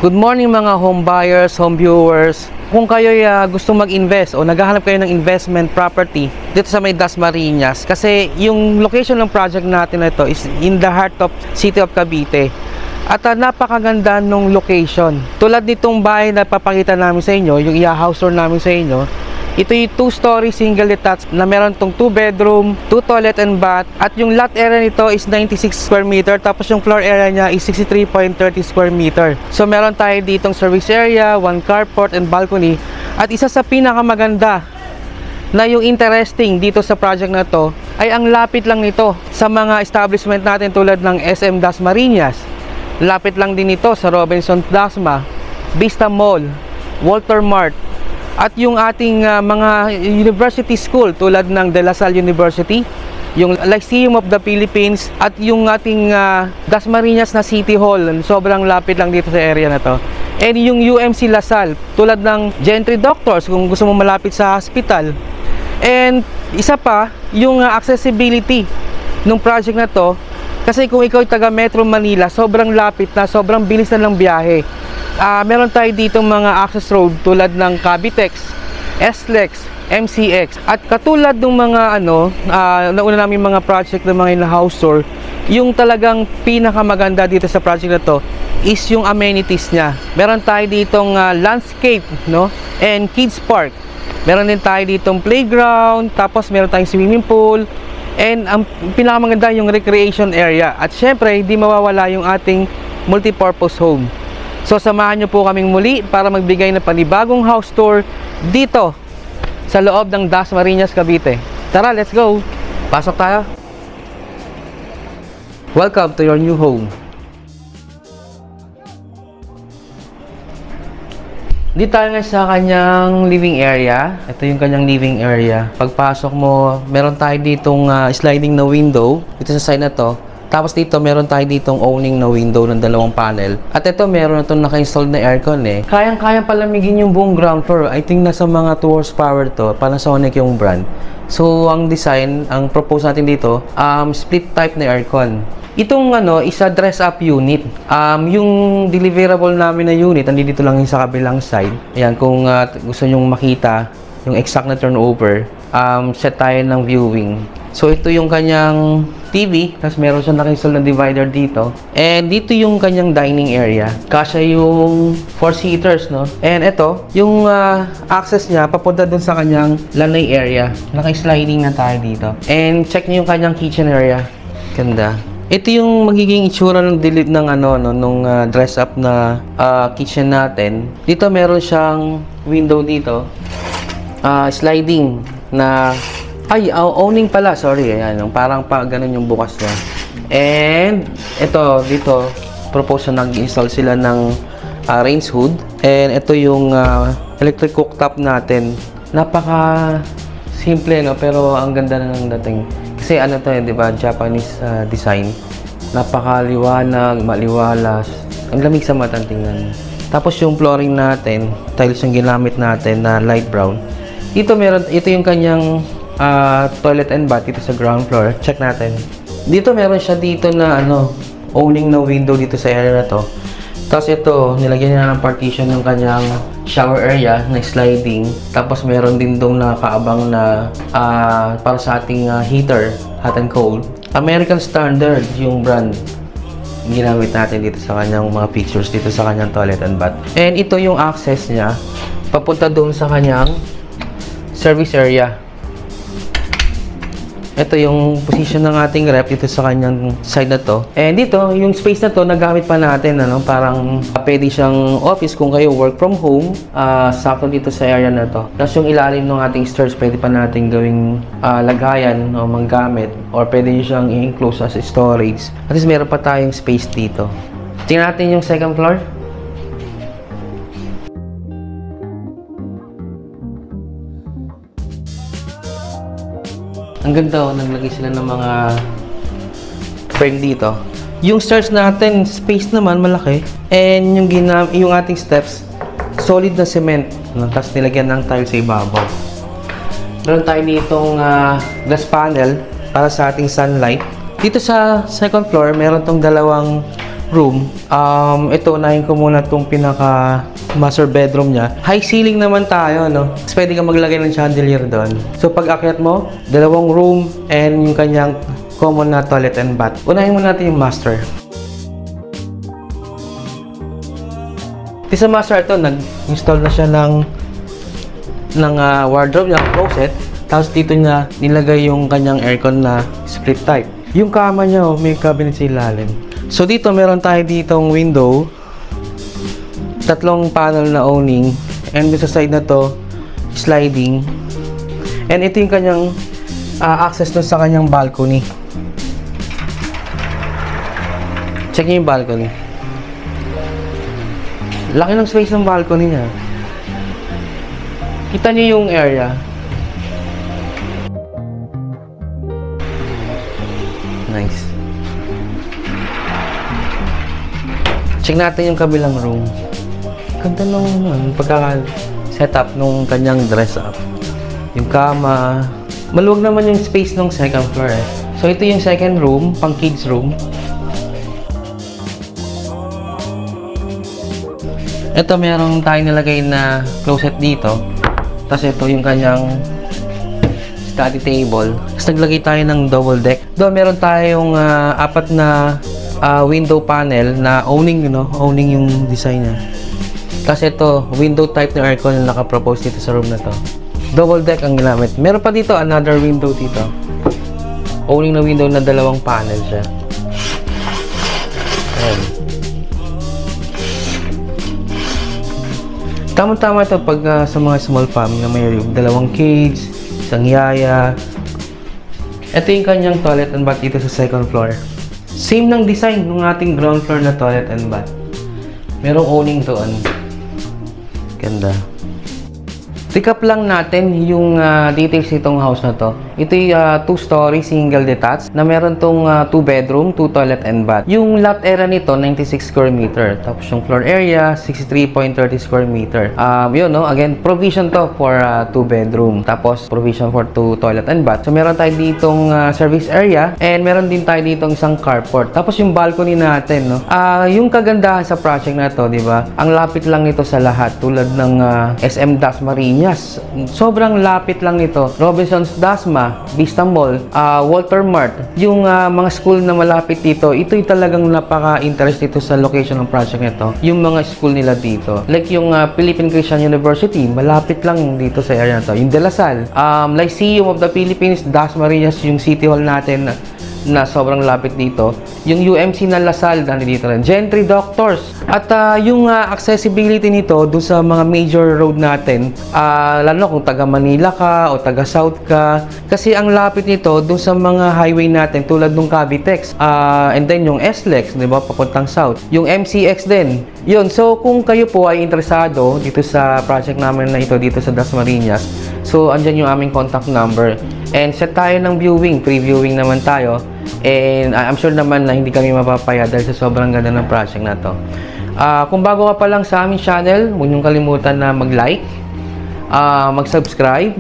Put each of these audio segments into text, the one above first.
Good morning mga home buyers, home viewers. Kung kayo gusto mag-invest o naghahanap kayo ng investment property dito sa may Dasmariñas, kasi yung location ng project natin na ito is in the heart of city of Cavite. At napakaganda nung location. Tulad nitong bahay na papakita namin sa inyo, yung house tour namin sa inyo, ito yung 2-story single detached na meron tong 2 bedroom, 2 toilet and bath. At yung lot area nito is 96 square meter. Tapos yung floor area niya is 63.30 square meter. So meron tayo ditong service area, 1 carport and balcony. At isa sa pinakamaganda na yung interesting dito sa project na to ay ang lapit lang nito sa mga establishment natin tulad ng SM Dasmariñas. Lapit lang din ito sa Robinson Dasma, Vista Mall, Walter Mart. At yung ating mga university school tulad ng De La Salle University, yung Lyceum of the Philippines, at yung ating Dasmariñas na City Hall, sobrang lapit lang dito sa area na to. And yung UMC La Salle, tulad ng Gentry Doctors kung gusto mo malapit sa hospital. And isa pa, yung accessibility ng project na to, kasi kung ikaw ay taga Metro Manila, sobrang lapit na, sobrang bilis na lang biyahe. Meron tayo dito mga access road tulad ng Cavitex, SLEX, MCX. At katulad ng mga nauna namin mga project ng mga in-house tour, yung talagang pinakamaganda dito sa project na to is yung amenities niya. Meron tayo ditong landscape, no? And kids park. Meron din tayo ditong playground, tapos meron tayong swimming pool. And ang pinakamaganda yung recreation area. At syempre, hindi mawawala yung ating multipurpose home. So samahan nyo po kaming muli para magbigay ng panibagong house tour dito sa loob ng Dasmariñas, Cavite. Tara, let's go! Pasok tayo! Welcome to your new home. Dito tayo nga sa kanyang living area. Ito yung kanyang living area. Pagpasok mo, meron tayo ditong sliding na window dito sa side na to. Tapos dito, meron tayo ditong owning na window ng 2 panel. At ito, meron na itong naka-installed na aircon eh. Kayang-kayang palamigin yung buong ground floor. I think nasa mga 2 horsepower to. Panasonic yung brand. So, ang design, ang propose natin dito, split type na aircon. Itong isa dress-up unit. Yung deliverable namin na unit, nandito lang yung sa kabilang side. Ayan, kung gusto nyong makita yung exact na turnover, set tayo ng viewing. So, ito yung kanyang TV, tapos meron siyang naka-install na divider dito. And dito yung kanyang dining area. Kasya yung 4-seaters, no? And ito, yung access niya, papunta dun sa kanyang lanay area. Naka-sliding na tayo dito. And check niyo yung kanyang kitchen area. Ganda. Ito yung magiging itsura ng delete ng nung dress up na kitchen natin. Dito meron siyang window dito. Sliding na owning pala, sorry. Ayan, parang ganun yung bukas niya. And ito dito propose na nag-install sila ng range hood. And ito yung electric cooktop natin. Napaka simple, no, pero ang ganda na ng dating. Kasi to, 'di ba, Japanese design. Napakaliwanag, maliwalas. Ang lamig sa mata tingnan. Tapos yung flooring natin, tiles yung ginamit natin na light brown. Ito yung kanyang toilet and bath dito sa ground floor. Check natin. Dito meron siya dito na owning na window dito sa area na to. Tapos ito, nilagyan niya ng partition yung kanyang shower area na sliding. Tapos meron din dong nakaabang na para sa ating heater, hot and cold. American Standard yung brand ginamit natin dito sa kanyang mga pictures dito sa kanyang toilet and bath. And ito yung access niya papunta doon sa kanyang service area. Ito yung position ng ating rep dito sa kanyang side na to. And dito, yung space na to, nagamit pa natin, parang pwede siyang office kung kayo work from home. Sakto dito sa area na to. Tapos yung ilalim ng ating stairs, pwede pa natin gawing lagayan o manggamit. Or pwede nyo siyang i-enclose as storage. At least meron pa tayong space dito. Tingnan natin yung second floor. Ang ganda, naglagay sila ng mga frame dito. Yung stairs natin, space naman malaki. And yung ating steps, solid na cement. Tapos nilagyan ng tiles sa ibabaw. Meron tayo ditong glass panel para sa ating sunlight. Dito sa second floor, meron tong dalawang room, ito, unahin ko muna itong pinaka master bedroom niya. High ceiling naman tayo, no? Tapos pwede kang maglagay ng chandelier doon. So pag akyat mo, dalawang room and yung kanyang common na toilet and bath. Unahin muna natin yung master. Sa master ito, nag-install na siya ng wardrobe niya, closet. Tapos dito niya nilagay yung kanyang aircon na split type. Yung kama niya, may cabinet sa ilalim. So dito meron tayo ditong window, tatlong panel na awning, and sa side na to sliding, and ito yung kanyang access dun sa kanyang balcony. Check niyo yung balcony. Laki ng space ng balcony niya. Kita niyo yung area. Nice. Check natin yung kabilang room. Ganda ng pagkaka-setup nung kanyang dress up. Yung kama. Maluwag naman yung space ng second floor eh. So ito yung second room, pang kids room. Ito meron tayong nilagay na closet dito. Tapos ito yung kanyang study table. Tapos naglagay tayo ng double deck. Doon meron tayong apat na window panel na awning, awning yung design niya. Kasi ito, window type na aircon yung naka-propose dito sa room na to. Double deck ang ginamit. Meron pa dito, another window dito. Awning na window na dalawang panel siya. Ayan. Tama-tama ito pag sa mga small family na may dalawang kids, isang yaya. Ito yung kanyang toilet and bath dito sa second floor. Same ng design ng ating ground floor na toilet and bath. Merong awning doon. Ganda. Recap lang natin yung details nitong house na to. Ito yung 2-story single detached na meron tong 2 bedroom, 2 toilet and bath. Yung lot area nito 96 square meter. Tapos yung floor area 63.30 square meter. Yun, no? Again, provision to for 2 bedroom. Tapos provision for 2 toilet and bath. So meron tayo ditong service area and meron din tayo ditong isang carport. Tapos yung balcony natin, no? Yung kagandahan sa project na to, di ba? Ang lapit lang nito sa lahat tulad ng SM Dasmariñas. Sobrang lapit lang nito. Robinsons Dasma, Vista Mall, Walter Mart, yung mga school na malapit dito, ito'y talagang napaka-interest dito sa location ng project nito. Yung mga school nila dito. Like yung Philippine Christian University, malapit lang dito sa area na to. Yung De La Salle, Lyceum of the Philippines, Dasmariñas, yung City Hall natin na sobrang lapit dito. Yung UMC na La Salle, dito rin. Gentry Doctors. At yung accessibility nito doon sa mga major road natin, lalo kung taga Manila ka o taga South ka. Kasi ang lapit nito doon sa mga highway natin tulad ng Cavitex. And then yung SLEX, di ba, papuntang South. Yung MCX din. Yun. So, kung kayo po ay interesado dito sa project namin na ito dito sa Dasmariñas, so, andyan yung aming contact number. And set tayo ng viewing. Pre-viewing naman tayo. And I'm sure naman na hindi kami mapapaya dahil sa sobrang ganda ng project na to. Kung bago ka pa lang sa aming channel, huwag niyong kalimutan na mag-like, mag-subscribe,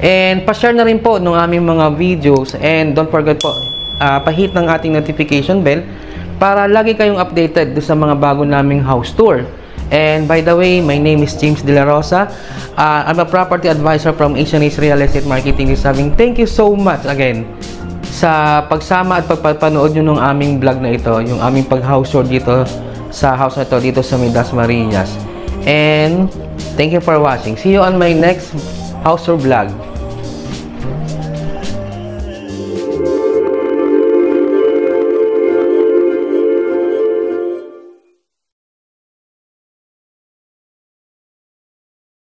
and pa-share na rin po ng aming mga videos. And don't forget po, pa-hit ng ating notification bell para lagi kayong updated sa mga bago naming house tour. And by the way, my name is James De La Rosa. I'm a property advisor from Asian Ace Real Estate Marketing. Thank you so much again sa pagsama at pagpapanood nyo ng aming vlog na ito, yung aming pag-house tour dito sa house na ito, dito sa Dasmariñas. And thank you for watching. See you on my next house tour vlog.